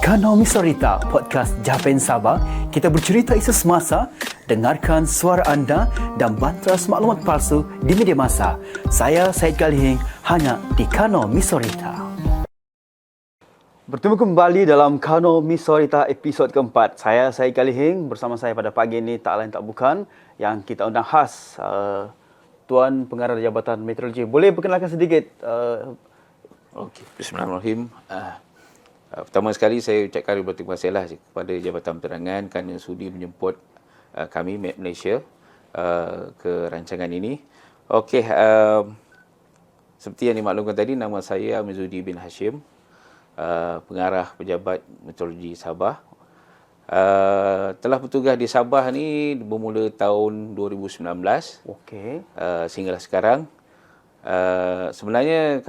Kanomi Sorita, podcast Japan Sabah. Kita bercerita isu semasa, dengarkan suara anda dan bantras maklumat palsu di media masa. Saya Syed Galihing, hanya di Kanomi Sorita. Bertemu kembali dalam Kanomi Sorita episod keempat. Saya Syed Galihing, bersama saya pada pagi ini tak lain tak bukan yang kita undang khas, Tuan Pengarah Jabatan Meteorologi. Boleh perkenalkan sedikit? Okey, bismillahirrahmanirrahim. Pertama sekali saya ucapkan berterima kasihlah kepada Jabatan Penerangan kerana sudi menjemput kami Met Malaysia ke rancangan ini. Okey, seperti yang dimaklumkan tadi, nama saya Amizuddin bin Hashim, Pengarah Pejabat Meteorologi Sabah. Telah bertugas di Sabah ni bermula tahun 2019. Okey. Sehinggalah sekarang. Sebenarnya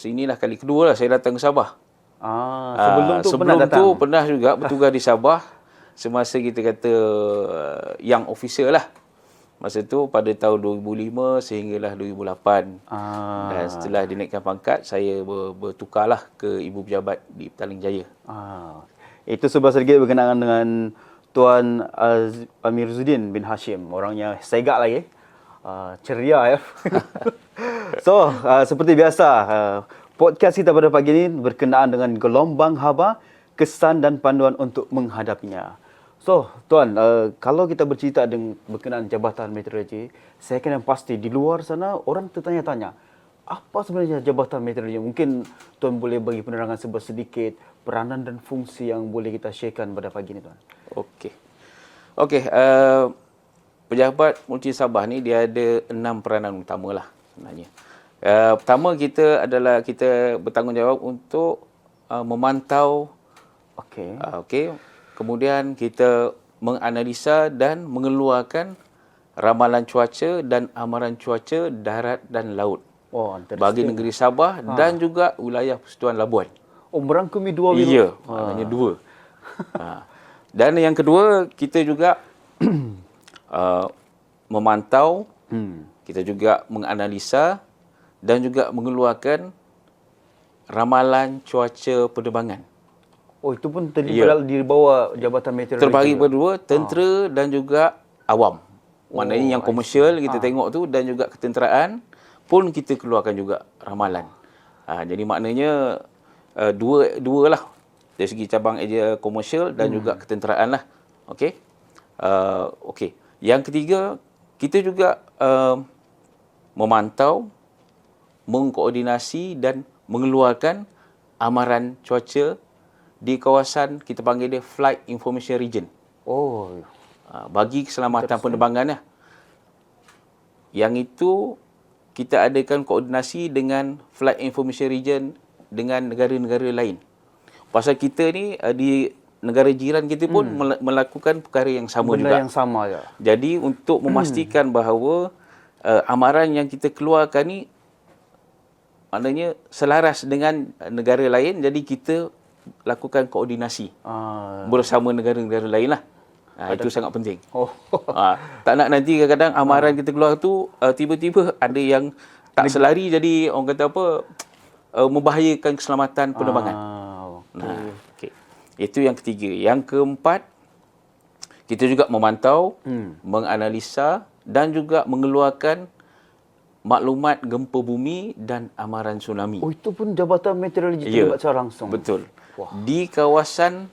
inilah kali kedua lah saya datang ke Sabah. Sebelum tu pernah juga bertugas di Sabah semasa kita kata young officer lah. Masa tu pada tahun 2005 sehinggalah 2008. Dan setelah dinaikkan pangkat, saya bertukarlah ke Ibu Pejabat di Petaling Jaya. Itu sebab sedikit berkenaan dengan Tuan Amizuddin bin Hashim. Orangnya segak lagi. Ceria ya. So, seperti biasa, podcast kita pada pagi ini berkenaan dengan gelombang haba, kesan dan panduan untuk menghadapinya. So, Tuan, kalau kita bercerita dengan berkenaan Jabatan Meteorologi, saya kena pasti di luar sana orang tertanya-tanya, apa sebenarnya Jabatan Meteorologi? Mungkin Tuan boleh bagi penerangan sedikit peranan dan fungsi yang boleh kita sharekan pada pagi ini, Tuan. Okey, Pejabat Meteorologi Sabah ni dia ada 6 peranan utama lah sebenarnya. Pertama kita bertanggungjawab untuk memantau. Okey. Kemudian kita menganalisa dan mengeluarkan ramalan cuaca dan amaran cuaca darat dan laut bagi negeri Sabah dan juga wilayah Persekutuan Labuan. Merangkumi dua wilayah. Ya, maknanya dua. Dan yang kedua, kita juga memantau, kita juga menganalisa dan juga mengeluarkan ramalan cuaca penerbangan. Itu pun di bawah Jabatan Meteorologi. Terbagi berdua, tentera dan juga awam. Maknanya yang komersial kita tengok tu dan juga ketenteraan pun kita keluarkan juga ramalan. Jadi maknanya dua lah dari segi cabang eja komersial dan juga ketenteraan lah. Okey. Yang ketiga, kita juga memantau, mengkoordinasi dan mengeluarkan amaran cuaca di kawasan kita panggil dia Flight Information Region. Bagi keselamatan penerbangan lah. Yang itu kita adakan koordinasi dengan Flight Information Region dengan negara-negara lain. Pasal kita ni di negara jiran kita pun melakukan perkara yang sama juga. Benda yang sama ya. Jadi untuk memastikan bahawa amaran yang kita keluarkan ni maknanya selaras dengan negara lain, jadi kita lakukan koordinasi bersama negara-negara lain lah. Itu sangat penting. Tak nak nanti kadang-kadang amaran kita keluar tu tiba-tiba ada yang tak selari, jadi orang kata apa, membahayakan keselamatan penerbangan. Itu yang ketiga. Yang keempat, kita juga memantau, menganalisa dan juga mengeluarkan maklumat gempa bumi dan amaran tsunami. Itu pun Jabatan Meteorologi terlibat secara langsung. Betul. Di kawasan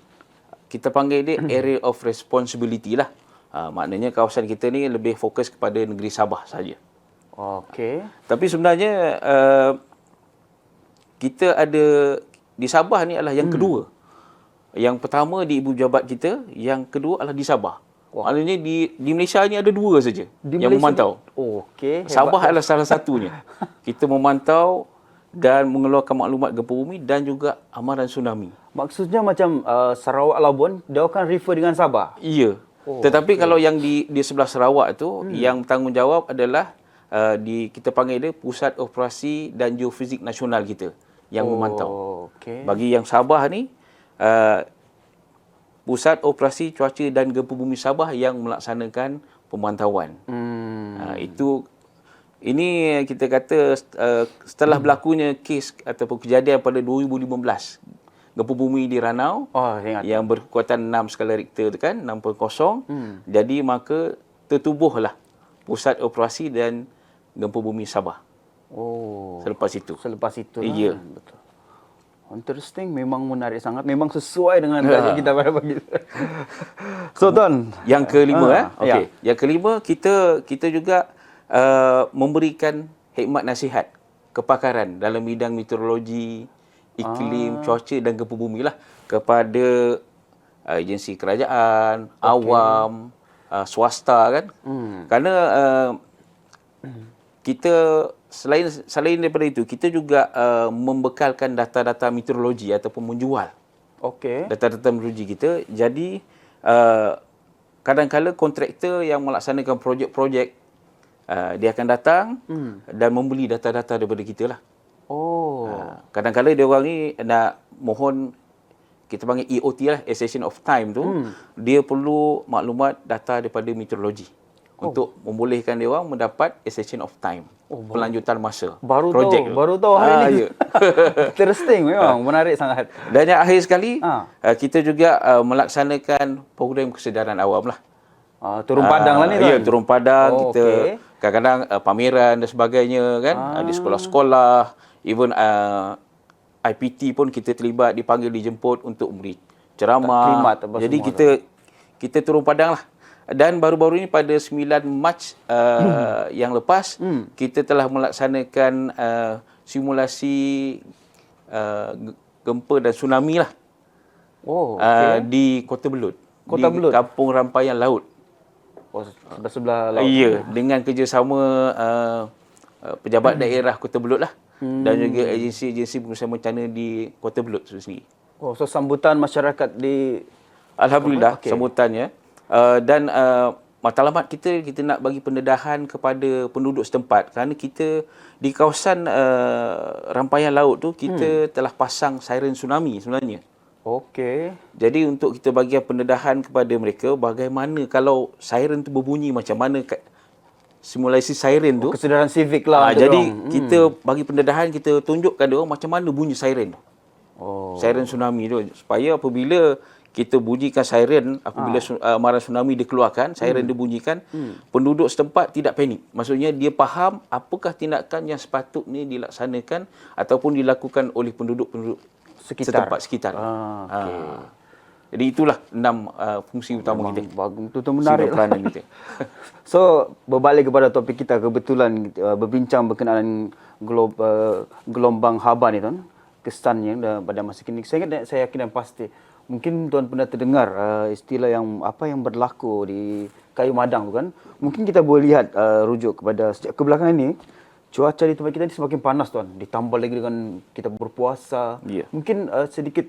kita panggil dia area of responsibility lah. Maknanya kawasan kita ni lebih fokus kepada negeri Sabah saja. Tapi sebenarnya kita ada di Sabah ni adalah yang kedua. Yang pertama di Ibu Pejabat kita, yang kedua adalah di Sabah. Maknanya di Malaysia ni ada dua saja yang memantau. Sabah adalah salah satunya. Kita memantau dan mengeluarkan maklumat gempa bumi dan juga amaran tsunami. Maksudnya macam Sarawak Labuan, dia akan refer dengan Sabah? Ya. Tetapi kalau yang di sebelah Sarawak tu, yang bertanggungjawab adalah kita panggil dia Pusat Operasi dan Geofizik Nasional kita yang memantau. Bagi yang Sabah ni, Pusat Operasi Cuaca dan Gempa Bumi Sabah yang melaksanakan pemantauan. Ini kita kata setelah berlakunya kes ataupun kejadian pada 2015 gempa bumi di Ranau Oh, saya ingat. yang berkekuatan 6 skala Richter tu kan, 6.0. Jadi maka tertubuhlah pusat operasi dan gempa bumi Sabah Oh. selepas itu. Selepas itu lah. Ya. Betul. Interesting, memang menarik sangat. Memang sesuai dengan budget kita pada pagi. So, Tuan. Yang kelima ya. okey. Yang kelima kita juga memberikan khidmat nasihat kepakaran dalam bidang meteorologi, iklim, cuaca dan gempa bumi lah kepada agensi kerajaan, awam, swasta kan. Kerana kita selain daripada itu, kita juga membekalkan data-data meteorologi ataupun menjual Okey. data-data meteorologi kita. Jadi kadang-kala kontraktor yang melaksanakan projek-projek dia akan datang dan membeli data-data daripada kita lah. Oh. Kadang-kala dia orang ni nak mohon, kita panggil EOT lah, Extension of Time tu, dia perlu maklumat data daripada meteorologi untuk membolehkan dia orang mendapat extension of time, pelanjutan masa projek tu. Baru tahu hari ni. Ya. Interesting memang, menarik sangat. Dan yang akhir sekali, Ah. kita juga melaksanakan program kesedaran awam lah. Turun padang lah ni, Tuan. Ya, turun padang. Oh, Kita okey. kadang-kadang pameran dan sebagainya kan, di sekolah-sekolah, even IPT pun kita terlibat, dipanggil, dijemput untuk memberi ceramah. Taklimat apa Jadi semua kita turun padang lah. Dan baru-baru ini pada 9 Mac yang lepas, kita telah melaksanakan simulasi gempa dan tsunami lah. Oh, okey. Di Kota Belud. Kota di Belud. Kampung Rampayan Laut. Oh, sebelah laut. Ya, dengan kerjasama pejabat daerah Kota Belud lah. Dan juga agensi-agensi pengurusan bencana di Kota Belud itu sendiri. Oh, so sambutan masyarakat di Alhamdulillah, Okey. sambutannya. Dan matlamat kita nak bagi pendedahan kepada penduduk setempat. Kerana kita di kawasan Rampayan Laut tu, kita telah pasang siren tsunami sebenarnya. Okey. Jadi untuk kita bagi pendedahan kepada mereka, bagaimana kalau siren tu berbunyi, macam mana simulasi siren tu. Kesedaran civic lah. untuk Jadi diorang. kita bagi pendedahan, kita tunjukkan dia orang macam mana bunyi siren tu. Oh. Siren tsunami tu, supaya apabila kita bunyikan siren, apabila amaran tsunami dikeluarkan, siren dibunyikan, penduduk setempat tidak panik. Maksudnya dia faham apakah tindakan yang sepatutnya dilaksanakan ataupun dilakukan oleh penduduk-penduduk setempat sekitar. Okay. Jadi itulah 6 fungsi utama kita. Bagus, itu menarik lah. Peranan kita. So, berbalik kepada topik kita, kebetulan berbincang berkenaan gelombang haba ni, Tuan. Kesannya pada masa kini. Saya yakin dan pasti. Mungkin Tuan pernah terdengar istilah yang berlaku di Kayu Madang tu kan. Mungkin kita boleh lihat rujuk kepada sejak kebelakangan ini, cuaca di tempat kita ni semakin panas, Tuan. Ditambah lagi dengan kita berpuasa. Ya. Mungkin sedikit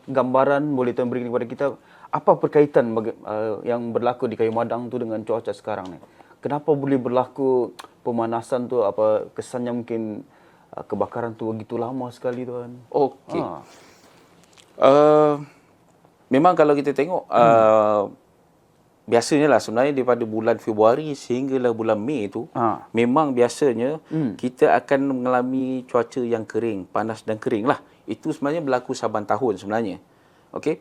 gambaran boleh Tuan berikan kepada kita, apa perkaitan yang berlaku di Kayu Madang tu dengan cuaca sekarang ni? Kenapa boleh berlaku pemanasan tu? Apa kesannya mungkin kebakaran tu begitu lama sekali, Tuan? Okey. Memang kalau kita tengok biasanya lah sebenarnya daripada bulan Februari sehinggalah bulan Mei tu memang biasanya kita akan mengalami cuaca yang kering, panas dan kering lah. Itu sebenarnya berlaku saban tahun sebenarnya. Okey.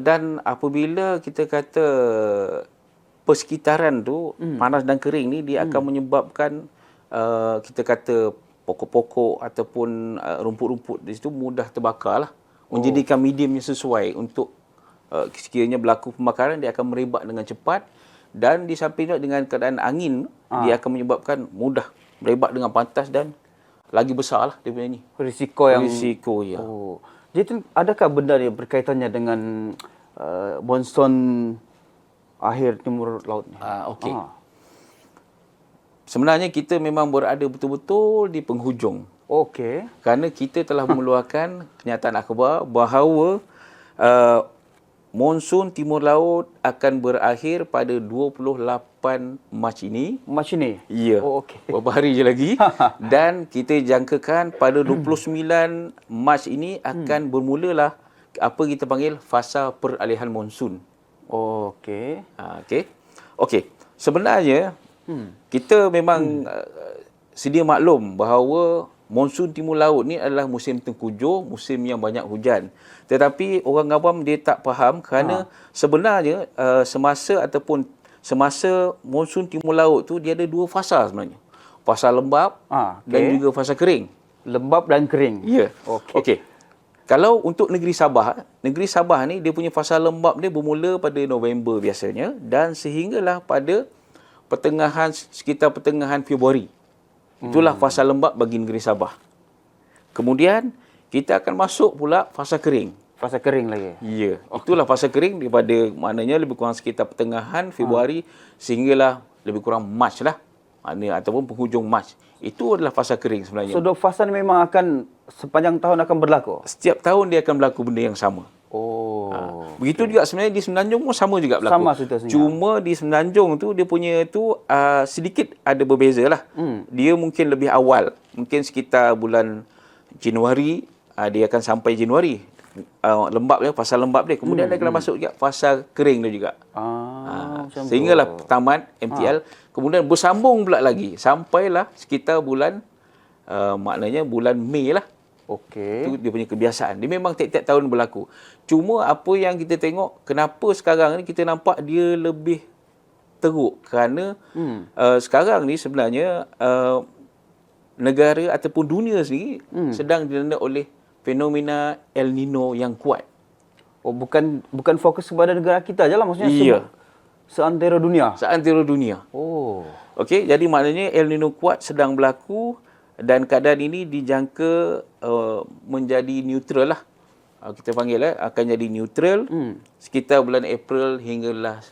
Dan apabila kita kata persekitaran tu panas dan kering ni, dia akan menyebabkan kita kata pokok-pokok ataupun rumput-rumput di situ mudah terbakar lah. Menjadikan medium yang sesuai untuk sekiranya berlaku pembakaran, dia akan merebak dengan cepat, dan di samping itu dengan keadaan angin dia akan menyebabkan mudah merebak dengan pantas dan lagi besar lah dia punya ni. Risiko ya. Oh. Jadi adakah benda yang berkaitannya dengan monsun akhir timur laut ni? Okey. Sebenarnya kita memang berada betul-betul di penghujung. Okey. Kerana kita telah mengeluarkan kenyataan akhbar bahawa monsun timur laut akan berakhir pada 28 Mac ini. Mac ini? Ya. Oh, okey. Beberapa hari je lagi. Dan kita jangkakan pada 29 Mac ini akan bermulalah apa kita panggil fasa peralihan monsun. Oh, okey. Okey. Sebenarnya kita memang sedia maklum bahawa monsun timur laut ni adalah musim tengkujuh, musim yang banyak hujan. Tetapi orang awam dia tak faham kerana sebenarnya semasa monsun timur laut tu dia ada dua fasa sebenarnya. Fasa lembap dan juga fasa kering. Lembap dan kering. Ya. Okey. Okey. Kalau untuk negeri Sabah ni dia punya fasa lembap dia bermula pada November biasanya dan sehinggalah pada sekitar pertengahan Februari. Itulah fasa lembap bagi negeri Sabah. Kemudian kita akan masuk pula fasa kering. Fasa kering lagi. Ya, itulah fasa kering daripada maknanya lebih kurang sekitar pertengahan Februari sehinggalah lebih kurang Mac lah. Maknanya ataupun penghujung Mac. Itu adalah fasa kering sebenarnya. So, dua fasa ni memang akan sepanjang tahun akan berlaku? Setiap tahun dia akan berlaku benda yang sama. Begitu juga sebenarnya di Semenanjung pun sama juga berlaku. Sama situasinya. Cuma di Semenanjung tu dia punya tu sedikit ada berbeza lah. Dia mungkin lebih awal. Mungkin sekitar bulan Januari, dia akan sampai Januari. Lembap dia, fasa lembap dia. Kemudian dia akan masuk juga fasa kering dia juga. Sehinggalah tamat MTL. Kemudian bersambung pula lagi. Sampailah sekitar bulan, maknanya bulan Mei lah. Okey. Itu dia punya kebiasaan. Dia memang tiap-tiap tahun berlaku. Cuma apa yang kita tengok, kenapa sekarang ni kita nampak dia lebih teruk. Kerana sekarang ni sebenarnya negara ataupun dunia sendiri sedang dilanda oleh fenomena El Nino yang kuat. Bukan fokus kepada negara kita je lah. Maksudnya seantero dunia. Seantero dunia. Okey, jadi maknanya El Nino kuat sedang berlaku dan keadaan ini dijangka menjadi neutral lah. Kita panggil akan jadi neutral sekitar bulan April hinggalah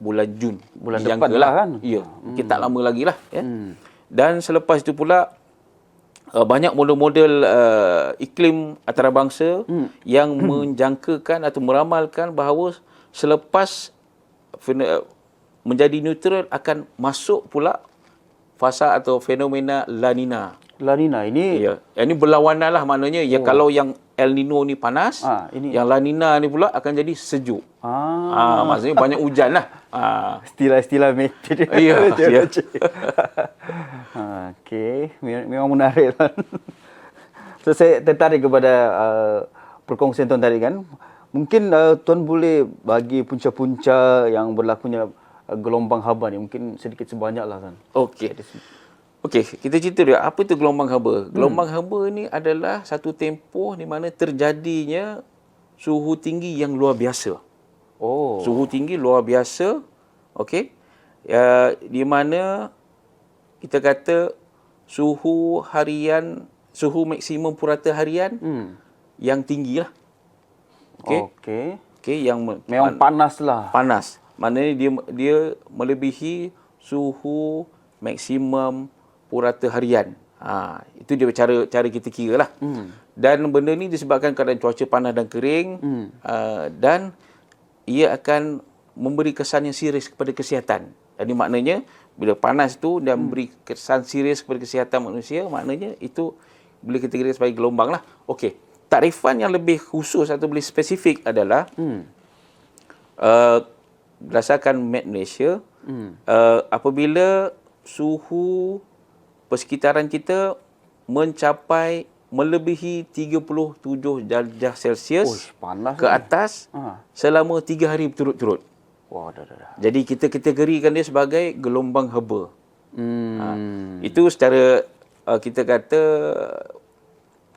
bulan Jun. Bulan depan lah kan? Ya, mungkin tak lama lagi lah. Ya. Dan selepas itu pula banyak model-model iklim antarabangsa yang menjangkakan atau meramalkan bahawa selepas menjadi neutral akan masuk pula fasa atau fenomena La Nina. La Nina ini ini berlawanan lah maknanya. Kalau yang El Nino ni panas, yang La Nina ni pula akan jadi sejuk. Maksudnya banyak hujan lah. Istilah-istilah meter. Ya. Okey, memang menarik kan. So saya tertarik kepada perkongsian tuan tadi kan. Mungkin tuan boleh bagi punca-punca yang berlakunya gelombang haba ni mungkin sedikit sebanyak lah kan. Okey, kita cerita dia apa itu gelombang haba. Gelombang haba ni adalah satu tempoh di mana terjadinya suhu tinggi yang luar biasa. Suhu tinggi luar biasa. Okey. Di mana kita kata suhu maksimum purata harian yang tinggi lah. Okey, yang memang panas lah. Panas. Maknanya dia melebihi suhu maksimum purata harian. Itu dia cara kita kira lah. Dan benda ni disebabkan keadaan cuaca panas dan kering dan ia akan memberi kesan yang serius kepada kesihatan. Jadi maknanya bila panas tu dan memberi kesan serius kepada kesihatan manusia, maknanya itu boleh kita kira sebagai gelombang lah. Okey. Takrifan yang lebih khusus atau lebih spesifik adalah berdasarkan Met Malaysia, apabila suhu persekitaran kita mencapai melebihi 37 darjah Celsius ke atas selama 3 hari berturut-turut. Jadi kita kategorikan dia sebagai gelombang haba. Itu secara kita kata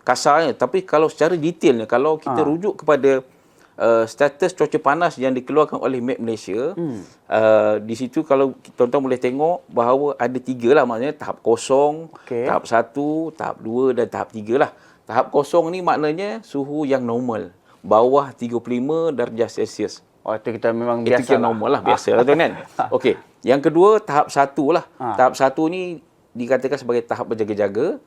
kasarnya, tapi kalau secara detailnya, kalau kita rujuk kepada status cuaca panas yang dikeluarkan oleh Met Malaysia, di situ kalau tuan-tuan boleh tengok bahawa ada 3 lah, maknanya tahap kosong, tahap 1, tahap 2 dan tahap 3 lah. Tahap kosong ni maknanya suhu yang normal, bawah 35 darjah Celsius. Itu kita memang biasa. Itu normal lah, biasa lah tuan kan. Okey. Yang kedua tahap 1 lah. Tahap 1 ni dikatakan sebagai tahap berjaga-jaga.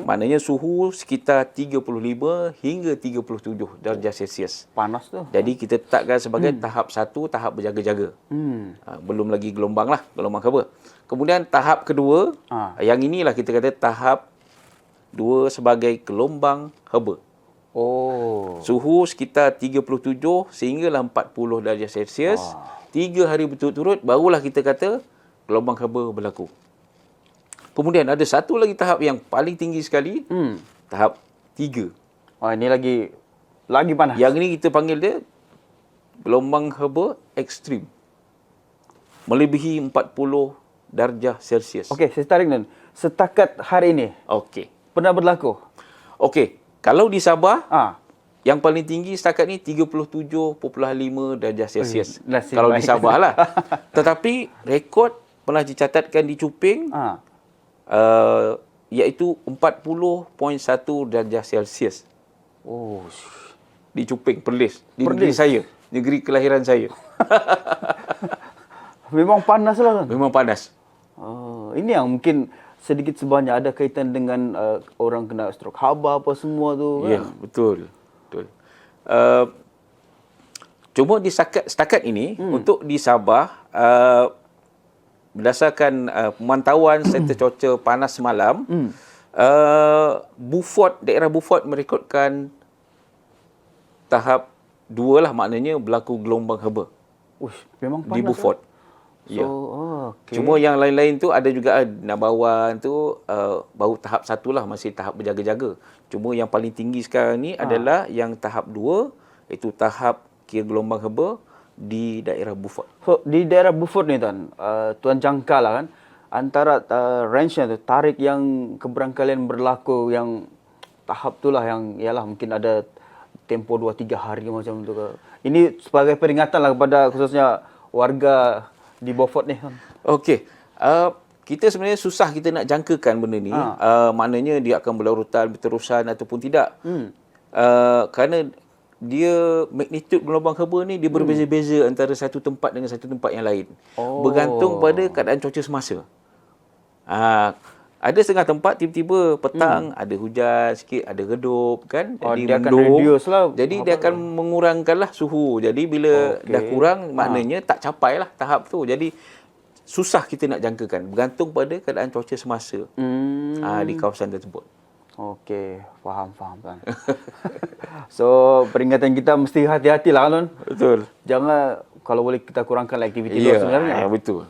Maknanya suhu sekitar 35 hingga 37 darjah Celsius. Panas tu. Jadi kita tetapkan sebagai tahap 1, tahap berjaga-jaga. Belum lagi gelombang lah, gelombang haba. Kemudian tahap kedua, yang inilah kita kata tahap 2 sebagai gelombang haba. Suhu sekitar 37 sehinggalah 40 darjah Celsius. 3 hari berturut-turut barulah kita kata gelombang haba berlaku. Kemudian ada satu lagi tahap yang paling tinggi sekali, tahap 3. Oh, ini lagi panas. Yang ini kita panggil dia gelombang haba ekstrim. Melebihi 40 darjah Celsius. Okey, saya tarik dan setakat hari ini Okey. pernah berlaku. Okey, kalau di Sabah, Ah, yang paling tinggi setakat ni 37.5 darjah Celsius. nasib Kalau di baik. Sabah lah. Tetapi rekod pernah dicatatkan di Chuping, ah. iaitu 40.1 darjah Celsius. Oh, Di Chuping, Perlis. Di Perlis. negeri saya. Negeri kelahiran saya. memang panas lah kan. Memang panas. Ini yang mungkin sedikit sebanyak ada kaitan dengan orang kena stroke haba apa semua tu kan. Ya, betul. Betul. Cuma di setakat ini, untuk di Sabah, berdasarkan pemantauan serta cuaca panas semalam, daerah Beaufort merekodkan tahap 2 lah, maknanya berlaku gelombang haba Uish, memang panas. di Beaufort. Kan? Ya. Okay. Cuma yang lain-lain tu ada juga Nabawan tu baru tahap 1 lah, masih tahap berjaga-jaga. Cuma yang paling tinggi sekarang ni adalah yang tahap 2, iaitu tahap kira gelombang haba di daerah Beaufort. So, di daerah Beaufort ni Tuan jangka lah kan, antara range-nya tu, tarik yang keberangkalian berlaku yang tahap tu lah yang ialah mungkin ada tempoh 2-3 hari macam tu ke. Ini sebagai peringatan lah kepada khususnya warga di Beaufort ni kan. Okey. Kita sebenarnya susah kita nak jangkakan benda ni. Maknanya dia akan berlarutan, berterusan ataupun tidak. Kerana dia magnitude gelombang haba ni dia berbeza-beza antara satu tempat dengan satu tempat yang lain. Bergantung pada keadaan cuaca semasa. Ada setengah tempat tiba-tiba petang ada hujan sikit, ada redup kan. Jadi dia akan mendung. reduce lah. Jadi dia akan mengurangkanlah suhu. Jadi bila dah kurang maknanya tak capailah tahap tu. Jadi susah kita nak jangkakan, bergantung pada keadaan cuaca semasa di kawasan tersebut. Okey, faham kan. So, peringatan kita mesti hati-hatilah kan. Betul. Jangan, kalau boleh kita kurangkan aktiviti luar sebenarnya. Ya, betul.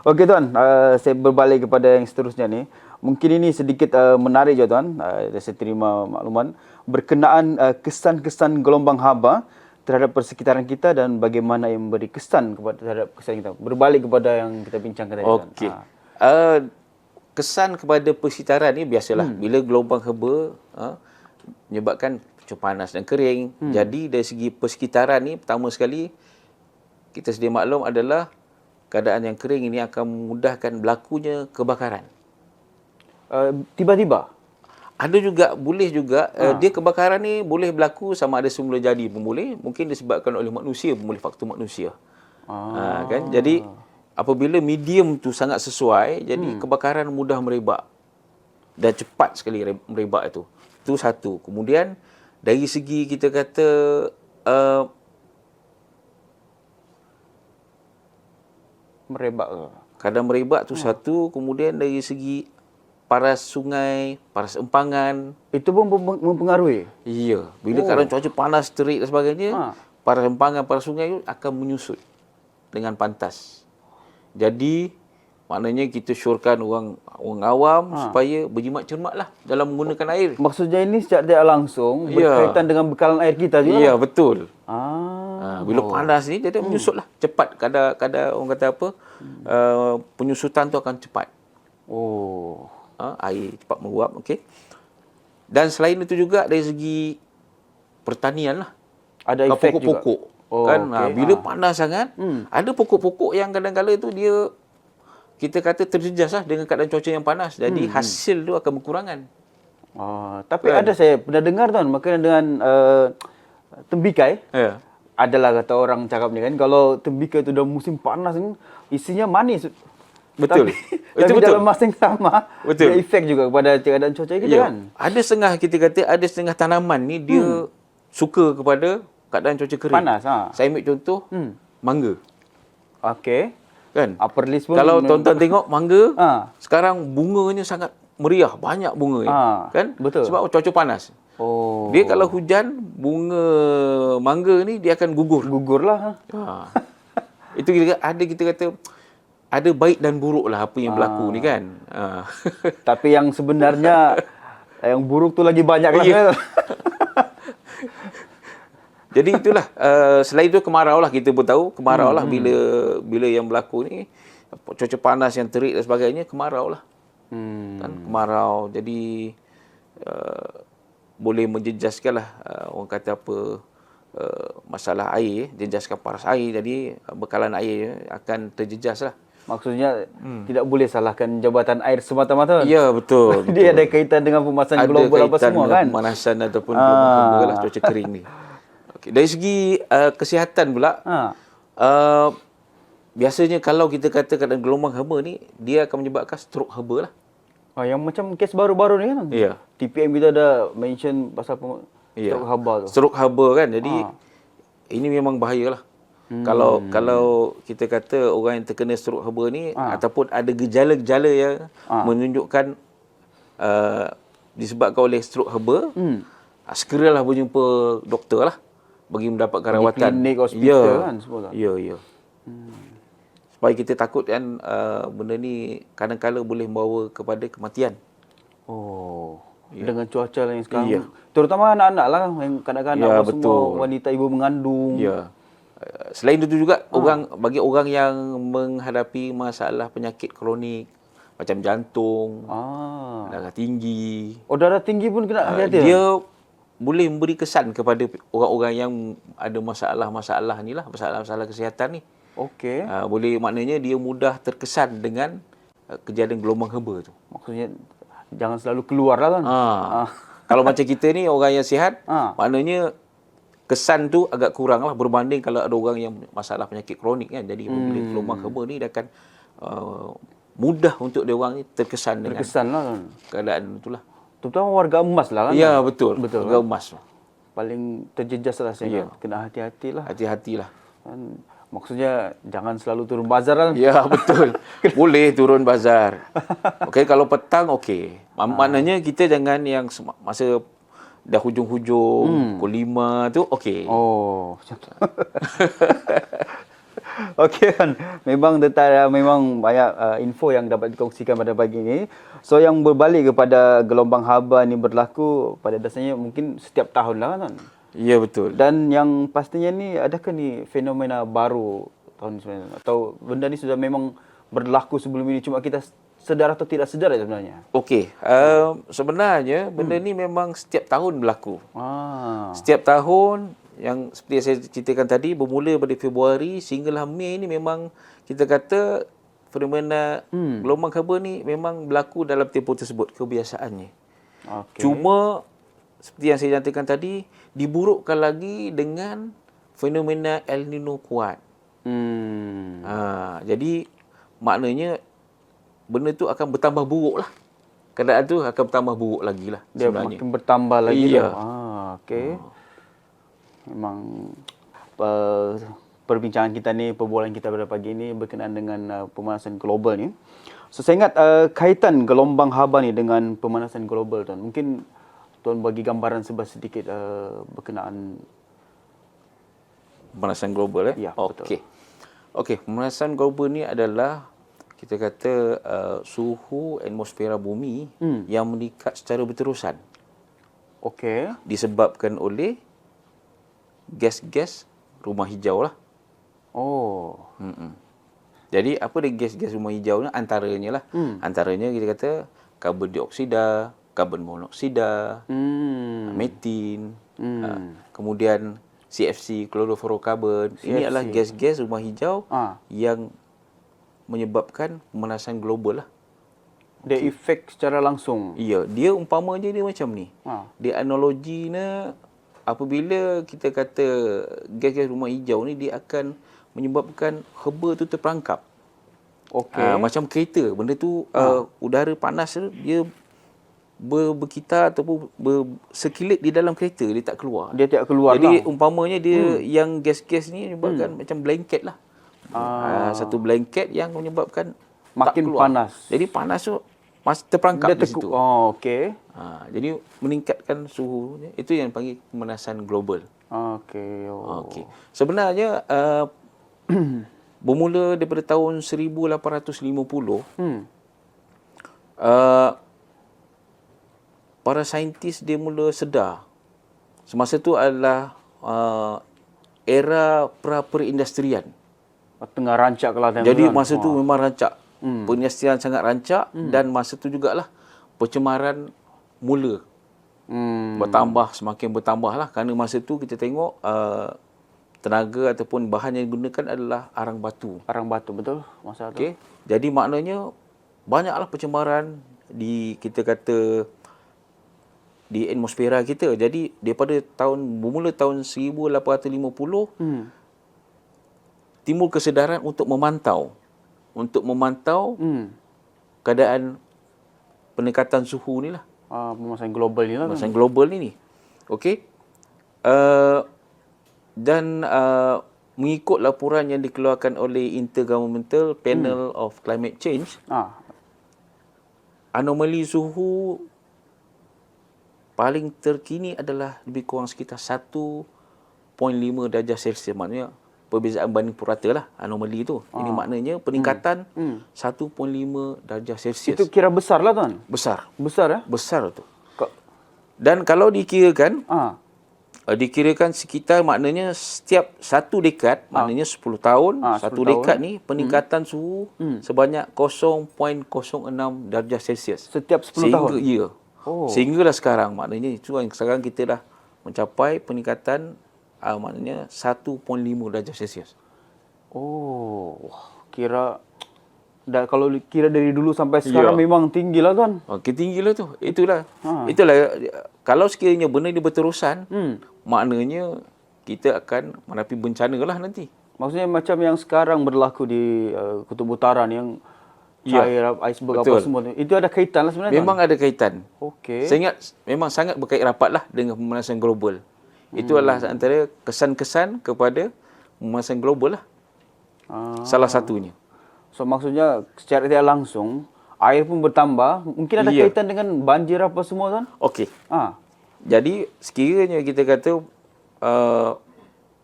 Okey tuan, saya berbalik kepada yang seterusnya ni. Mungkin ini sedikit menarik je tuan. Saya terima makluman berkenaan kesan-kesan gelombang haba terhadap persekitaran kita dan bagaimana yang memberi kesan terhadap kesan kita. Berbalik kepada yang kita bincangkan tadi. Okey. Kesan kepada persekitaran ni biasalah. Bila gelombang haba menyebabkan cuaca panas dan kering. Jadi dari segi persekitaran ni, pertama sekali kita sedia maklum adalah keadaan yang kering ini akan memudahkan berlakunya kebakaran. Tiba-tiba? Ada juga, boleh juga. Dia kebakaran ni boleh berlaku sama ada semula jadi pun boleh. Mungkin disebabkan oleh manusia pun boleh, faktor manusia. Kan? Jadi apabila medium tu sangat sesuai, jadi kebakaran mudah merebak. Dan cepat sekali merebak itu. Itu satu. Kemudian dari segi kita kata Merebak ke? kadang merebak tu satu. Kemudian dari segi paras sungai, paras empangan. Itu pun mempengaruhi? Ya. Bila keadaan cuaca panas, terik dan sebagainya, paras empangan, paras sungai itu akan menyusut dengan pantas. Jadi, maknanya kita syorkan orang awam supaya berjimat cermatlah dalam menggunakan air. Maksudnya ini secara tidak langsung berkaitan dengan bekalan air kita juga? Ya, betul. Bila panas ni, dia menyusutlah cepat. Kadang orang kata apa, penyusutan tu akan cepat. Air cepat menguap. Okay. Dan selain itu juga dari segi pertanian lah. Ada efek juga? Pokok-pokok. Bila panas sangat, ada pokok-pokok yang kadang-kadang tu dia, kita kata terjejas lah dengan keadaan cuaca yang panas. Jadi hasil tu akan berkurangan. Tapi ada saya pernah dengar tuan, makanya dengan tembikai. Ya. Adalah kata orang cakap ni kan, kalau tembikai tu dah musim panas ni, isinya manis. Betul. Tapi dalam masa yang sama, betul, dia efek juga kepada keadaan cuaca kita kan. Ada setengah, kita kata, ada setengah tanaman ni dia suka kepada keadaan cuaca kering. Panas. Saya ambil contoh, mangga. Okey. Kan? Upper list pun. Kalau tuan-tuan tengok mangga, sekarang bunganya sangat meriah, banyak bunga kan? Betul. Sebab cuaca panas. Dia kalau hujan, bunga mangga ni dia akan gugur. Gugurlah. Itu kita kata ada baik dan buruk lah apa yang berlaku ni kan. Tapi yang sebenarnya yang buruk tu lagi banyak lah. Ya. Kan? Jadi itulah, selain itu kemarau lah, kita pun tahu kemarau lah bila yang berlaku ni, cuaca panas yang terik dan sebagainya, kemarau lah. Kan, kemarau. Jadi boleh menjejaskan lah, orang kata apa, masalah air, jejaskan paras air. Jadi bekalan air akan terjejas lah. Maksudnya tidak boleh salahkan jabatan air semata-mata. Ya, betul. Dia ada kaitan dengan pemanasan global apa semua kan? Pemanasan ataupun gelombang haba lah, cuaca kering ni. Okay. Dari segi kesihatan pula, biasanya kalau kita katakan gelombang haba ni, dia akan menyebabkan stroke haba lah. Yang macam kes baru-baru ni kan? Ya. TPM kita ada mention pasal stroke haba tu. Stroke haba kan. Jadi ini memang bahayalah. Kalau kita kata orang yang terkena stroke haba ni ataupun ada gejala-gejala yang menunjukkan disebabkan oleh stroke haba, segeralah berjumpa doktor lah bagi mendapatkan rawatan. Klinik, hospital kan semua kan? Ya. Supaya kita takut kan benda ni kadang-kala boleh membawa kepada kematian. Dengan cuaca yang sekarang. Terutama anak-anak lah yang kadang-kadang apa semua wanita ibu mengandung. Ya. Selain itu juga bagi orang yang menghadapi masalah penyakit kronik macam jantung, darah tinggi. Darah tinggi pun kena hati-hati. Dia boleh memberi kesan kepada orang-orang yang ada masalah-masalah ni lah, masalah-masalah kesihatan ni. Okey. Boleh, maknanya dia mudah terkesan dengan kejadian gelombang haba tu. Maksudnya jangan selalu keluar lah kan. Kalau macam kita ni orang yang sihat, maknanya kesan tu agak kurang lah berbanding kalau ada orang yang masalah penyakit kronik kan. Jadi bila gelombang haba ni dia akan mudah untuk dia orang ni terkesan dengan lah kan. keadaan itulah. Terutama warga emas lah kan. Ya, betul. Warga emas. Paling terjejas lah saya. Kena hati-hatilah. Hati-hatilah. Kan, maksudnya jangan selalu turun bazar lah. Ya, betul. Boleh turun bazar. Okey, kalau petang okey. Maknanya kita jangan yang masa dah hujung-hujung pukul 5 tu okey. Okey kan. Memang banyak info yang dapat dikongsikan pada pagi ini. So yang berbalik kepada gelombang haba ni berlaku pada dasarnya mungkin setiap tahun lah kan. Ya, betul. Dan yang pastinya ni, adakah ni fenomena baru tahun ni atau benda ni sudah memang berlaku sebelum ini, cuma kita sedar atau tidak sedar sebenarnya? Okey, sebenarnya benda ni memang setiap tahun berlaku. Setiap tahun, yang seperti yang saya ceritakan tadi, bermula pada Februari sehinggalah Mei ni memang kita kata fenomena gelombang haba ni memang berlaku dalam tempoh tersebut, kebiasaannya. Cuma seperti yang saya nyatakan tadi, diburukkan lagi dengan fenomena El Nino kuat. Jadi maknanya benda tu akan bertambah buruk lah. Keadaan tu akan bertambah buruk lagi lah sebenarnya. Dia makin bertambah lagi lah. Okey. Memang perbincangan kita ni, perbualan kita pada pagi ini berkenaan dengan pemanasan global ni. So saya ingat kaitan gelombang haba ni dengan pemanasan global tuan. Mungkin tuan bagi gambaran sedikit berkenaan pemanasan global Ya, okey. Okey, pemanasan global ni adalah kita kata suhu atmosfera bumi yang meningkat secara berterusan. Okey. Disebabkan oleh gas-gas rumah hijau lah. Jadi apa dia gas-gas rumah hijau ni? Antaranya lah. Antaranya kita kata karbon dioksida, karbon monoksida, metin, kemudian CFC, klorofluorokarbon. Ini adalah gas-gas rumah hijau yang menyebabkan pemanasan global lah. Dia efek secara langsung. Ya, dia umpamanya dia macam ni. Dia analoginya apabila kita kata gas-gas rumah hijau ni dia akan menyebabkan haba tu terperangkap. Macam kereta, benda tu udara panas dia berkitar ataupun bersekilit di dalam kereta, dia tak keluar. Jadi umpamanya dia yang gas-gas ni menyebabkan macam blanket lah. Satu blanket yang menyebabkan makin panas. Jadi panas tu terperangkap di situ. Okey. Jadi meningkatkan suhu. Itu yang panggil pemanasan global. Okey. Okey. Sebenarnya bermula daripada tahun 1850, para saintis dia mula sedar. Semasa tu adalah era perindustrian. Tengah rancak lah time Jadi tu kan. masa tu memang rancak. Perindustrian sangat rancak dan masa tu jugalah pencemaran mula bertambah, semakin bertambah lah. Kerana masa tu kita tengok tenaga ataupun bahan yang digunakan adalah arang batu. Arang batu, betul masa tu. Okey. Jadi maknanya banyaklah pencemaran kita kata di atmosfera kita. Jadi daripada bermula tahun 1850 timbul kesedaran untuk memantau keadaan peningkatan suhu ni lah. Pemanasan global ni lah. Pemanasan global ni. Okey. Dan mengikut laporan yang dikeluarkan oleh Intergovernmental Panel of Climate Change, anomali suhu paling terkini adalah lebih kurang sekitar 1.5 darjah Celsius. Maknanya perbezaan banding purata lah anomali tu. Ini maknanya peningkatan 1.5 darjah Celsius. Itu kira besar lah tuan. Besar. Besar ya? Besar tu. Dan kalau dikirakan, dikirakan sekitar maknanya setiap satu dekad, maknanya 10 tahun, satu 10 dekad tahun. ni peningkatan suhu sebanyak 0.06 darjah Celsius. Setiap 10 tahun? Ya. Sehinggalah sekarang, maknanya itu yang sekarang kita dah mencapai peningkatan maknanya 1.5 darjah Celsius. Kira kalau kira dari dulu sampai sekarang memang tinggi lah kan. Okey, tinggilah tu. Itulah kalau sekiranya benda ni berterusan, maknanya kita akan menghadapi bencana lah nanti. Maksudnya macam yang sekarang berlaku di Kutub Utara ni, yang cair iceberg apa semua tu. Itu ada kaitan lah sebenarnya. Memang ada kaitan. Okey. Saya ingat memang sangat berkait rapat lah dengan pemanasan global. Itu adalah antara kesan-kesan kepada pemanasan global lah. Salah satunya. So maksudnya secara tidak langsung air pun bertambah. Mungkin ada kaitan dengan banjir apa semua kan? Okey. Jadi sekiranya kita kata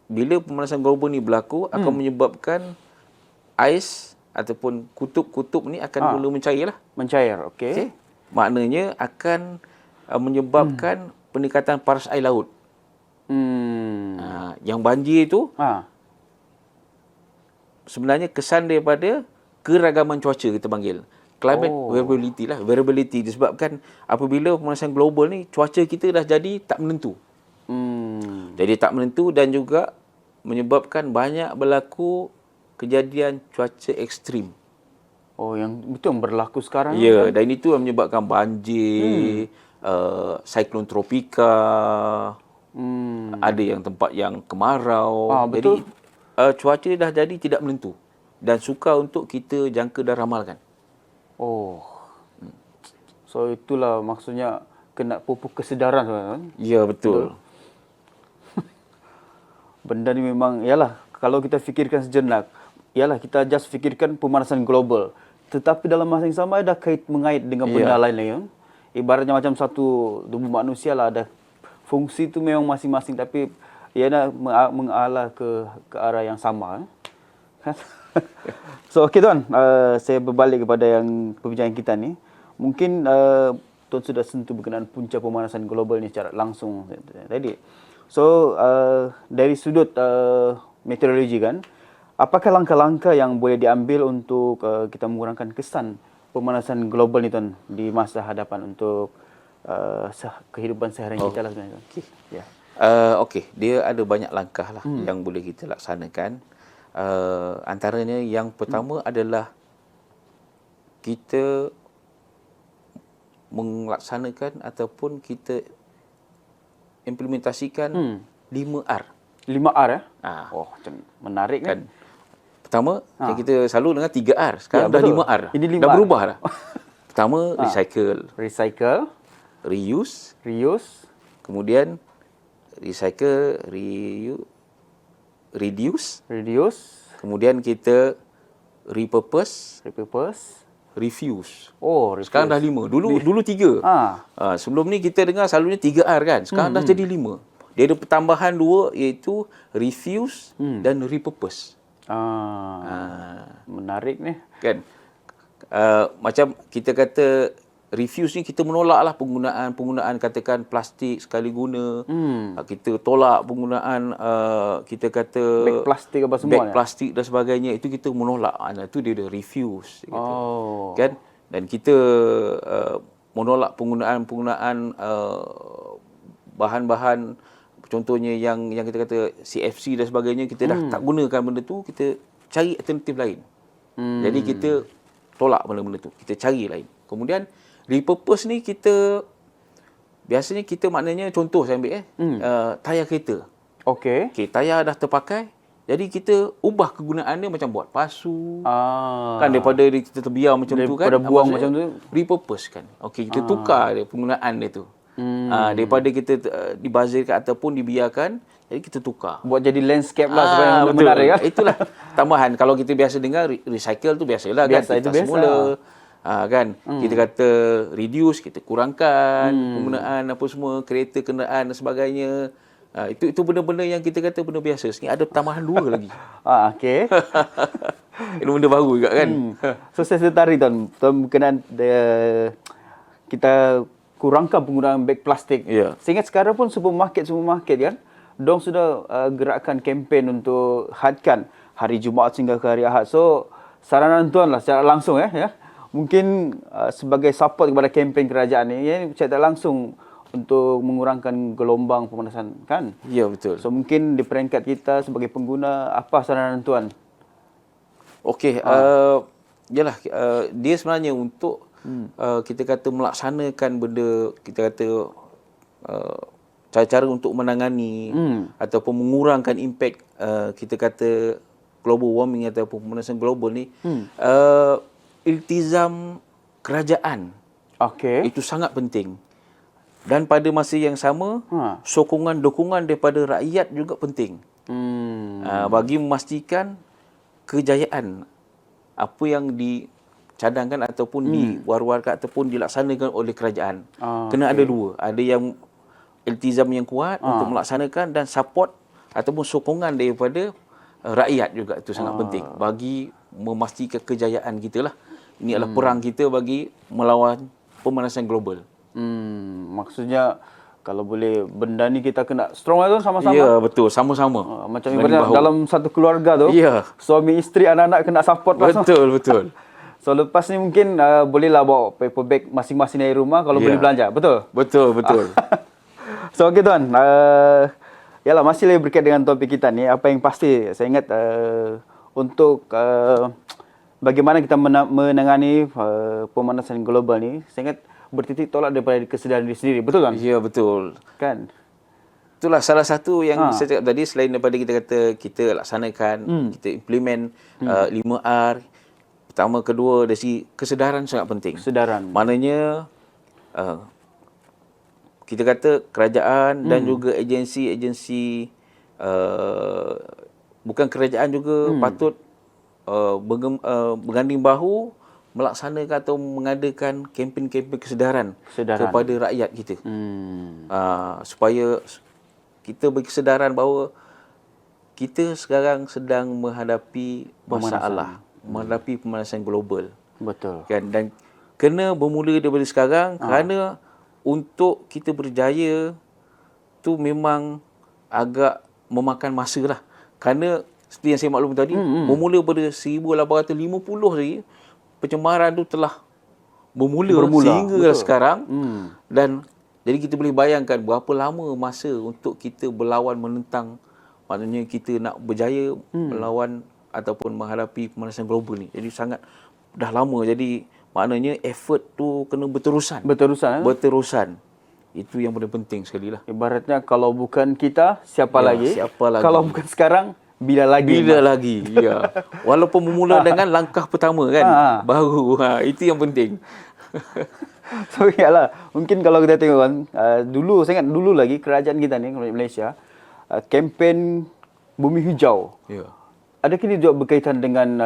bila pemanasan global ni berlaku akan menyebabkan ais ataupun kutub-kutub ni akan mula mencair lah. Mencair, okey. Okay? Maknanya akan menyebabkan peningkatan paras air laut. Yang banjir itu sebenarnya kesan daripada keragaman cuaca kita panggil. Climate variability lah. Variability disebabkan apabila pemanasan global ni cuaca kita dah jadi tak menentu. Jadi tak menentu dan juga menyebabkan banyak berlaku kejadian cuaca ekstrim. Yang itu yang berlaku sekarang. Ya, dan itu yang menyebabkan banjir, siklon tropika, ada yang tempat yang kemarau. Betul. Jadi cuaca dah jadi tidak menentu dan sukar untuk kita jangka dan ramalkan. So itulah maksudnya kena pupuk kesedaran kan? Ya, betul. Benda ni memang, yalah, kalau kita fikirkan sejenak, yalah kita just fikirkan pemanasan global. Tetapi dalam masa yang sama ada mengait dengan benda lain lagi. Kan? Ibaratnya macam satu tubuh manusia lah, ada fungsi tu memang masing-masing, tapi ia nak mengalah ke arah yang sama. Kan? So okey tuan, saya berbalik kepada yang perbincangan kita ni. Mungkin tuan sudah sentuh berkenaan punca pemanasan global ni secara langsung tadi. So dari sudut meteorologi kan, apakah langkah-langkah yang boleh diambil untuk kita mengurangkan kesan pemanasan global ni tuan di masa hadapan untuk kehidupan seharian kita lah sebenarnya. Okey, dia ada banyak langkah lah yang boleh kita laksanakan. Antaranya yang pertama adalah kita melaksanakan ataupun kita implementasikan 5R. 5R ya? Macam menarik kan? Pertama, kita selalu dengar 3R. Sekarang dah betul. 5R. Ini 5R. Dah berubah dah. Pertama, recycle, reuse, kemudian recycle, reduce, kemudian kita repurpose, refuse. Sekarang dah 5. Dulu 3. Sebelum ni kita dengar selalunya 3R kan. Sekarang dah jadi 5. Dia ada pertambahan 2 iaitu refuse dan repurpose. Menarik ni. Kan? Macam kita kata refuse ni, kita menolak lah penggunaan katakan plastik sekali guna. Kita tolak penggunaan kita kata Beg plastik apa semua beg ni? plastik dan sebagainya, itu kita menolak. Itu dia refuse gitu. Oh. Kan? Dan kita menolak penggunaan bahan-bahan, contohnya yang kita kata CFC dan sebagainya, kita dah tak gunakan benda tu, kita cari alternatif lain. Jadi kita tolak benda-benda tu, kita cari lain. Kemudian repurpose ni biasanya kita maknanya, contoh saya ambil tayar kereta. Okey. Okey, tayar dah terpakai, jadi kita ubah kegunaan dia macam buat pasu. Kan daripada kita terbiar macam tu kan. Daripada buang maksudnya macam tu. repurpose kan. Okey, kita tukar dia penggunaan dia tu. Daripada kita dibazirkan ataupun dibiarkan, jadi kita tukar. Buat jadi landscape lah supaya Betul. menarik kan. Itulah tambahan. Kalau kita biasa dengar recycle tu biasalah Biasa, kan. itu Kita biasa. semula. Kan kita kata reduce, kita kurangkan penggunaan apa semua, kereta, kenderaan dan sebagainya. Itu benda-benda yang kita kata benda biasa. Sekarang ada tambahan 2 lagi. Okey. Itu benda baru juga kan. So saya tertarik tuan berkenaan kita kurangkan penggunaan beg plastik. Ya. Saya ingat sekarang pun supermarket kan, dong sudah gerakkan kempen untuk hadkan hari Jumaat hingga ke hari Ahad. So saranan tuan lah secara langsung ya. Mungkin sebagai support kepada kempen kerajaan ni, ya, secara langsung untuk mengurangkan gelombang pemanasan kan. Ya, betul. So mungkin di peringkat kita sebagai pengguna, apa saranan tuan? Okey, yalah, dia sebenarnya untuk kita kata melaksanakan benda, kita kata cara-cara untuk menangani ataupun mengurangkan impak kita kata global warming ataupun pemanasan global ni, iltizam kerajaan Okey. itu sangat penting. Dan pada masa yang sama, sokongan-dukungan daripada rakyat juga penting. Bagi memastikan kejayaan apa yang dicadangkan ataupun diwar-warkan ataupun dilaksanakan oleh kerajaan. Kena ada 2. Ada yang iltizam yang kuat untuk melaksanakan, dan support ataupun sokongan daripada rakyat juga, itu sangat penting bagi memastikan kejayaan kita lah. Ini adalah perang kita bagi melawan pemanasan global. Maksudnya kalau boleh benda ni kita kena strong lah tu sama-sama. Ya, betul, sama-sama. Macam ibaratnya dalam satu keluarga tu, suami isteri anak-anak kena support lah. Betul. So lepas ni mungkin bolehlah bawa paper bag masing-masing dari rumah kalau boleh belanja. Betul? Betul. So okey tuan, yalah masih lagi berkait dengan topik kita ni. Apa yang pasti saya ingat untuk bagaimana kita menangani pemanasan global ni, saya ingat bertitik tolak daripada kesedaran diri sendiri. Betul kan? Ya, betul. Kan? Itulah salah satu yang saya cakap tadi, selain daripada kita kata kita laksanakan, kita implement 5R. Pertama, kedua, dari segi kesedaran sangat penting. Kesedaran. Maknanya kita kata kerajaan dan juga agensi-agensi bukan kerajaan juga patut berganding bahu melaksanakan atau mengadakan kempen-kempen kesedaran kepada rakyat kita. Supaya kita berkesedaran bahawa kita sekarang sedang menghadapi masalah, menghadapi pemanasan global. Betul. Kan? Dan kena bermula daripada sekarang, kerana untuk kita berjaya tu memang agak memakan masa lah. Kerana seperti yang saya maklum tadi, bermula pada 1850 lagi, pencemaran tu telah bermula sehingga sekarang. Dan jadi kita boleh bayangkan berapa lama masa untuk kita berlawan menentang, maknanya kita nak berjaya melawan ataupun menghadapi pemanasan global ni. Jadi sangat dah lama. Jadi maknanya effort tu kena berterusan. Berterusan. Itu yang paling penting sekali lah. Ibaratnya kalau bukan kita, siapa lagi? Kalau bukan sekarang, bila lagi? Ya. Walaupun memula dengan langkah pertama kan, baru itu yang penting. So yalah, mungkin kalau kita tengok kan, dulu saya ingat dulu lagi kerajaan kita ni, Malaysia, kempen bumi hijau. Ya. Adakah ini juga berkaitan dengan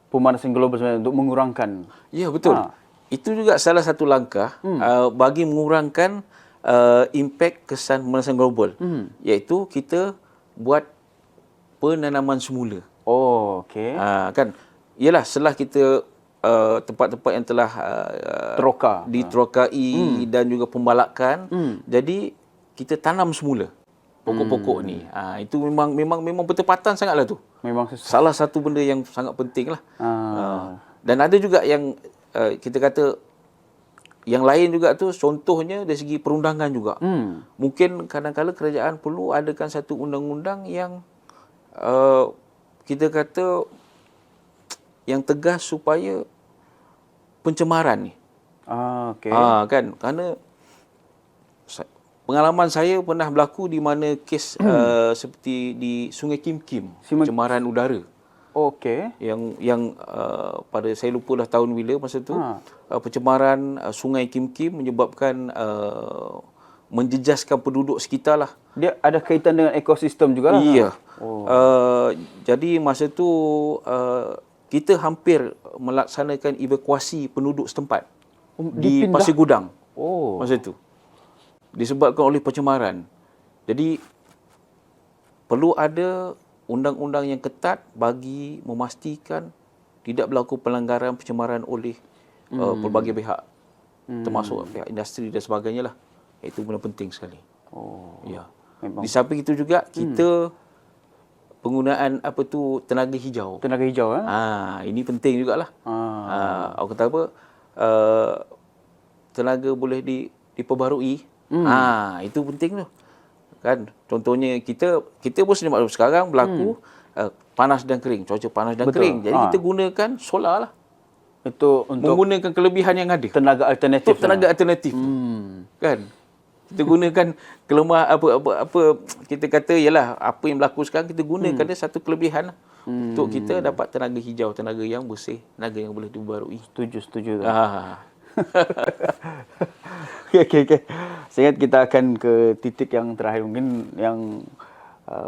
pemanasan global sebenarnya untuk mengurangkan? Ya, betul. Itu juga salah satu langkah bagi mengurangkan impak kesan pemanasan global, iaitu kita buat penanaman semula. Oh, okey. Kan, ialah setelah kita tempat-tempat yang telah diterokai dan juga pembalakan, jadi kita tanam semula pokok-pokok ni. Itu memang bertepatan sangatlah tu. Memang Salah satu benda yang sangat penting lah. Dan ada juga yang kita kata yang lain juga tu, contohnya dari segi perundangan juga. Mungkin kadang-kadang kerajaan perlu adakan satu undang-undang yang kita kata yang tegas supaya pencemaran ni. Okey. Kan, kerana pengalaman saya pernah berlaku di mana kes seperti di Sungai Kim Kim, pencemaran udara. Okey. Yang pada saya lupa dah tahun bila masa tu, pencemaran Sungai Kim Kim menyebabkan menjejaskan penduduk sekitar lah. Dia ada kaitan dengan ekosistem juga lah. Iya. Jadi masa tu kita hampir melaksanakan evakuasi penduduk setempat di Pasir Gudang. Masa tu. Disebabkan oleh pencemaran. Jadi perlu ada undang-undang yang ketat bagi memastikan tidak berlaku pelanggaran pencemaran oleh pelbagai pihak. Termasuk pihak industri dan sebagainya lah. Itu benda penting sekali. Ya. Memang. Di samping itu juga kita penggunaan tenaga hijau. Tenaga hijau Ini penting jugalah. Orang kata apa? Tenaga boleh diperbarui. Itu penting tu. Kan, contohnya kita pun sebenarnya sekarang berlaku panas dan kering, cuaca panas dan kering. Jadi kita gunakan solar lah. Itu untuk menggunakan kelebihan yang ada. Tenaga alternatif. Tenaga alternatif. Kan? Kita gunakan apa kita kata ialah apa yang berlaku sekarang, kita gunakan dia satu kelebihan lah. Untuk kita dapat tenaga hijau, tenaga yang bersih, tenaga yang boleh diperbarui. Setuju. Okey. Saya ingat kita akan ke titik yang terakhir mungkin yang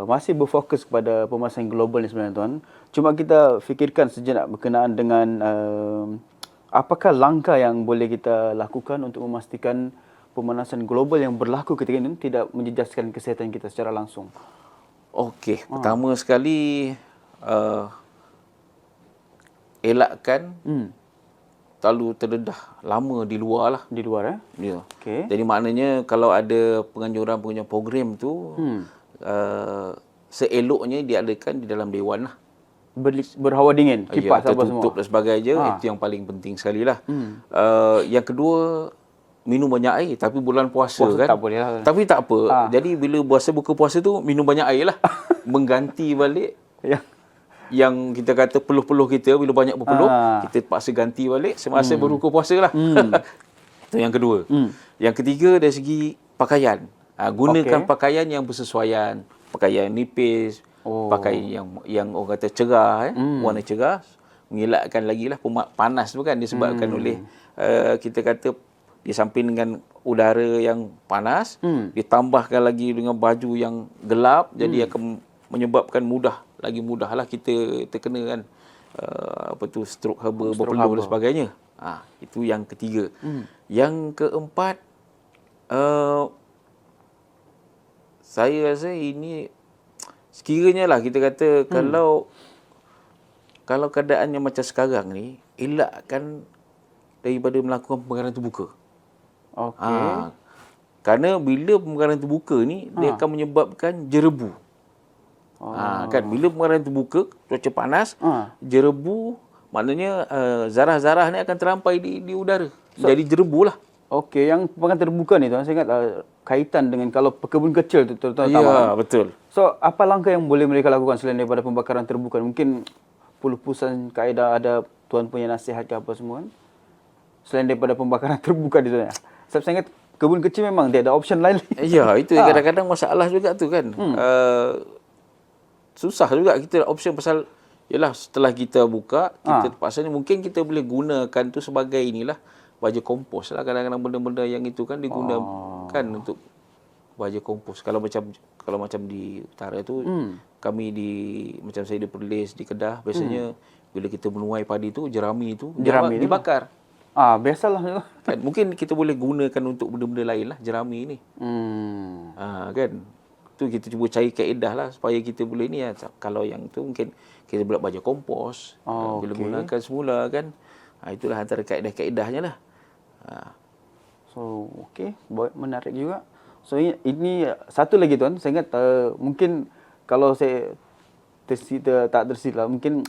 masih berfokus kepada pemasaran global ni sebenarnya tuan. Cuma kita fikirkan sejenak berkenaan dengan apakah langkah yang boleh kita lakukan untuk memastikan pemanasan global yang berlaku ketika ini tidak menjejaskan kesihatan kita secara langsung. Okey, pertama sekali elakkan terlalu terdedah lama di luar lah. Di luar Ya. Okey. Jadi maknanya kalau ada penganjuran program tu, seeloknya diadakan di dalam dewan lah. Berhawa dingin, kipas apa semua. Tertutup dan sebagainya. Itu yang paling penting sekali lah. Yang kedua, minum banyak air. Tapi bulan puasa kan. Tak boleh lah. Tapi tak apa. Jadi bila buka puasa tu, minum banyak air lah. Mengganti balik yang kita kata peluh-peluh kita, bila banyak berpeluh, kita paksa ganti balik semasa berbuka puasa lah. Itu yang kedua. Yang ketiga dari segi pakaian. Gunakan pakaian yang bersesuaian. Pakaian nipis, pakaian yang orang kata cerah, warna cerah. Mengelakkan lagi lah panas tu kan disebabkan oleh kita kata di samping dengan udara yang panas, ditambahkan lagi dengan baju yang gelap, jadi akan menyebabkan lagi mudahlah kita terkena kan stroke haba, berpeluh dan sebagainya. Itu yang ketiga. Yang keempat, saya rasa ini sekiranya lah kita kata kalau keadaannya macam sekarang ni, elakkan daripada melakukan pemekaran terbuka. Kerana bila pemekaran terbuka ni, dia akan menyebabkan jerebu. Kan bila pemekaran terbuka, cuaca panas, jerebu, maknanya zarah-zarah ni akan terampai di udara. Jadi jerebu lah. Okey, yang pemekaran terbuka ni tuan, saya ingat kaitan dengan kalau pekebun kecil tu terutama. Ya, betul. So, apa langkah yang boleh mereka lakukan selain daripada pembakaran terbuka? Mungkin puluh-pusan kaedah ada tuan punya nasihat ke apa semua kan? Selain daripada pembakaran terbuka di sana. Sebab saya ingat kebun kecil memang dia ada option lain. Ya, itu kadang-kadang masalah juga tu kan. Susah juga kita option pasal yalah setelah kita buka, kita terpaksanya mungkin kita boleh gunakan tu sebagai inilah baja kompos lah. Kadang-kadang benda-benda yang itu kan digunakan untuk baja kompos. Kalau macam di utara tu, kami macam saya di Perlis, di Kedah, biasanya bila kita menuai padi tu, jerami dibakar. Biasalah. Kan, mungkin kita boleh gunakan untuk benda-benda lain lah, jerami ni. Kan. tu kita cuba cari kaedah lah supaya kita boleh ni. Kalau yang tu mungkin kita buat baja kompos. Bila gunakan semula kan. Itulah antara kaedah-kaedahnya lah. So, okey. Menarik juga. So, ini satu lagi tuan. Saya ingat mungkin kalau saya tak tersilap, mungkin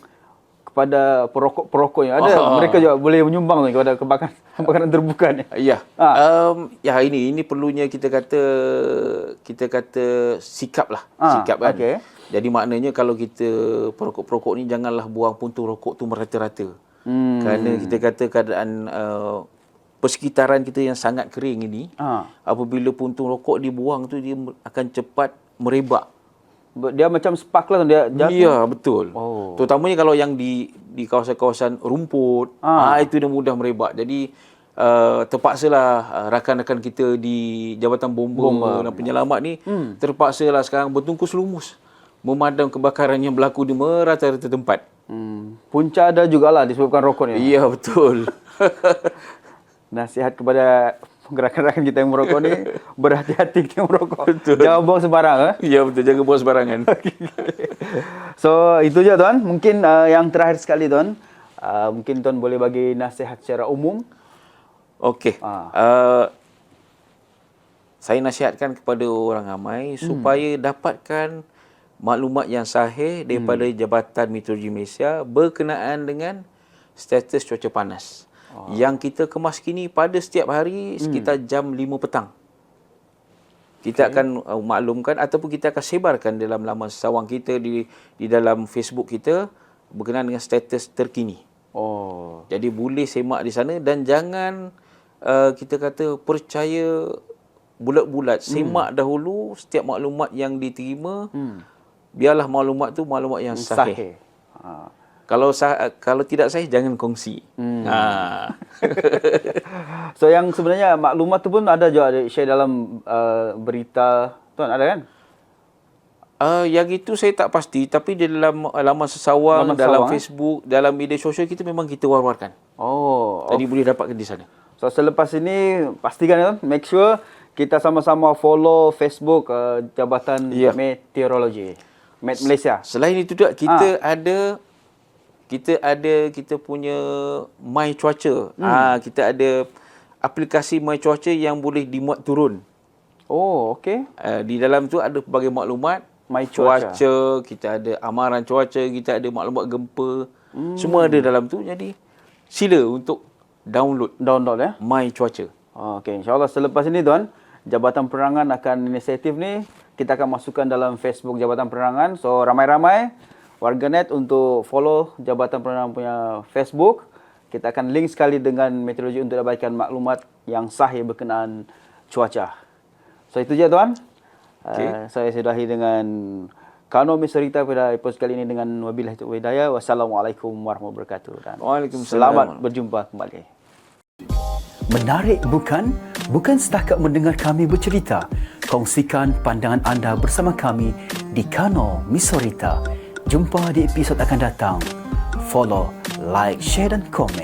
kepada perokok-perokoknya ada mereka juga boleh menyumbang kepada kebakaran terbuka ni. Ya. Ini perlunya kita kata sikap lah. Sikap kan. Okay. Jadi maknanya kalau kita perokok-perokok ni janganlah buang puntung rokok tu merata-rata. Kerana kita kata keadaan persekitaran kita yang sangat kering ini, apabila puntung rokok dibuang tu dia akan cepat merebak. Dia macam spark lah dia jatuh. Ya, betul. Terutamanya kalau yang di kawasan-kawasan rumput, itu dia mudah merebak. Jadi terpaksalah rakan-rakan kita di Jabatan Bomba dan Penyelamat ni terpaksalah sekarang bertungkus lumus memadam kebakaran yang berlaku di merata-rata tempat. Punca ada jugalah disebabkan rokok ni. Ya, betul. Nasihat kepada rakan-rakan kita yang merokok ni, berhati-hati kita merokok. Betul. Jangan buang sembarang. Ya, betul. Jangan buang sembarangan. So, itu je tuan. Mungkin yang terakhir sekali tuan, mungkin tuan boleh bagi nasihat secara umum. Okey. Saya nasihatkan kepada orang ramai supaya dapatkan maklumat yang sahih daripada Jabatan Meteorologi Malaysia berkenaan dengan status cuaca panas. Yang kita kemas kini pada setiap hari sekitar jam 5 petang. Kita akan maklumkan ataupun kita akan sebarkan dalam laman sawang kita di dalam Facebook kita berkenaan dengan status terkini. Jadi boleh semak di sana dan jangan kita kata percaya bulat-bulat. Semak dahulu setiap maklumat yang diterima. Biarlah maklumat tu maklumat yang sahih. Kalau tidak sahih, jangan kongsi. So, yang sebenarnya maklumat tu pun ada juga share dalam berita. Tuan, ada kan? Yang itu saya tak pasti. Tapi di dalam laman sesawang, dalam Facebook, dalam media sosial kita memang kita war-warkan. Jadi boleh dapatkan di sana. So, selepas ini, pastikan make sure kita sama-sama follow Facebook Jabatan Meteorologi. Met Malaysia. Selain itu juga, kita punya My Cuaca. Kita ada aplikasi My Cuaca yang boleh dimuat turun. Okey. Di dalam tu ada pelbagai maklumat. My Cuaca. Kita ada amaran cuaca, kita ada maklumat gempa. Semua ada dalam tu. Jadi sila untuk download ya. My Cuaca. Okey, insya-Allah selepas ini tuan, Jabatan Penerangan akan inisiatif ni kita akan masukkan dalam Facebook Jabatan Penerangan. So ramai-ramai warganet untuk follow Jabatan Penerangan punya Facebook. Kita akan link sekali dengan meteorologi untuk dapatkan maklumat yang sahih berkenaan cuaca. So itu je tuan. Saya sudahi dengan Kano Misorita pada episode kali ini dengan wabillahi taufiq wal hidayah. Wassalamualaikum warahmatullahi wabarakatuh. Dan selamat berjumpa kembali. Menarik bukan? Bukan setakat mendengar kami bercerita. Kongsikan pandangan anda bersama kami di Kano Misorita. Jumpa di episod akan datang. Follow, like, share dan komen.